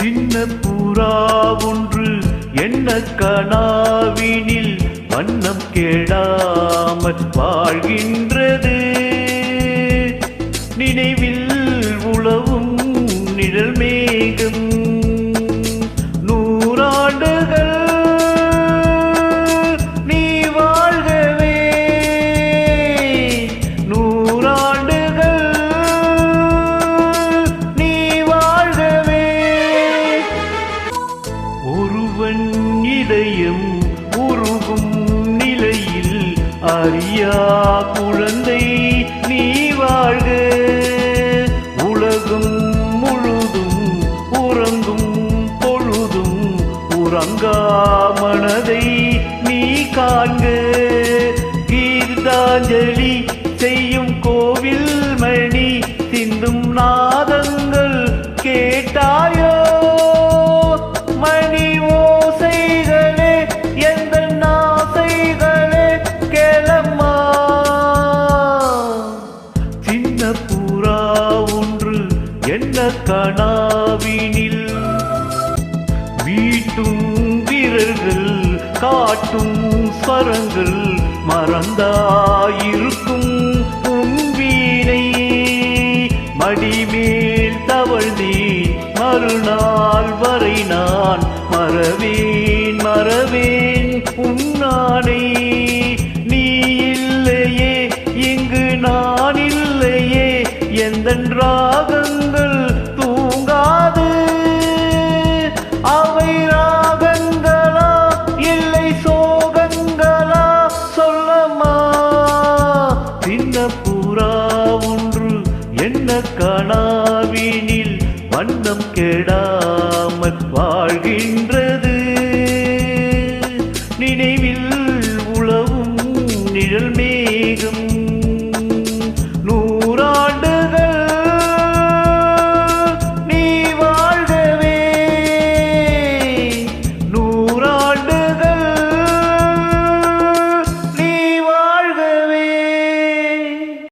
சின்ன புறா ஒன்று என்ன கனாவினில் வண்ணம் கேடாமல் வாழ்கின்றது. நினைவில் உலவும் நிழல் மேகம் நூறாண்டுகள் நீ வாழ்கவே, நூறாண்டுகள் நீ வாழ்கவே. ஒருவன் இதயம் உருகும் நிலையில் அறியா குழந்தை நீ வாழ்க. உலகம் முழுதும் உறங்கும் பொழுதும் உறங்கா மனதை நீ காண்க. கீர்த்தாஞ்சலி செய்யும் கோவில் மணி சிந்தும் நாதங்கள் கேட்டாயோ? மணி ஓசைகளே எந்த நாசைகளே கேளம்மா. சின்ன புறா ஒன்று என்ன கனாவினில் வீட்டும் விரல்கள் காட்டும் ஸ்வரங்கள் மறந்தாயிருக்கும் உன் வீணை. மடிமேல் தவழ்ந்தே மறுநாள் வரை நான் மறவேன் மறவேன் உன்னானை. நீ இல்லையே இங்கு நான் இல்லையே எந்தன் ராகங்கள் தூங்காது. அவை ராகங்களா இல்லை சோகங்களா சொல்லம்மா. சின்ன புறா ஒன்று என்ன கனாவினில் வண்ணம் கெடாமல் வாழ்கின்றது. நினைவில் உலவும் நிழல் மேகம்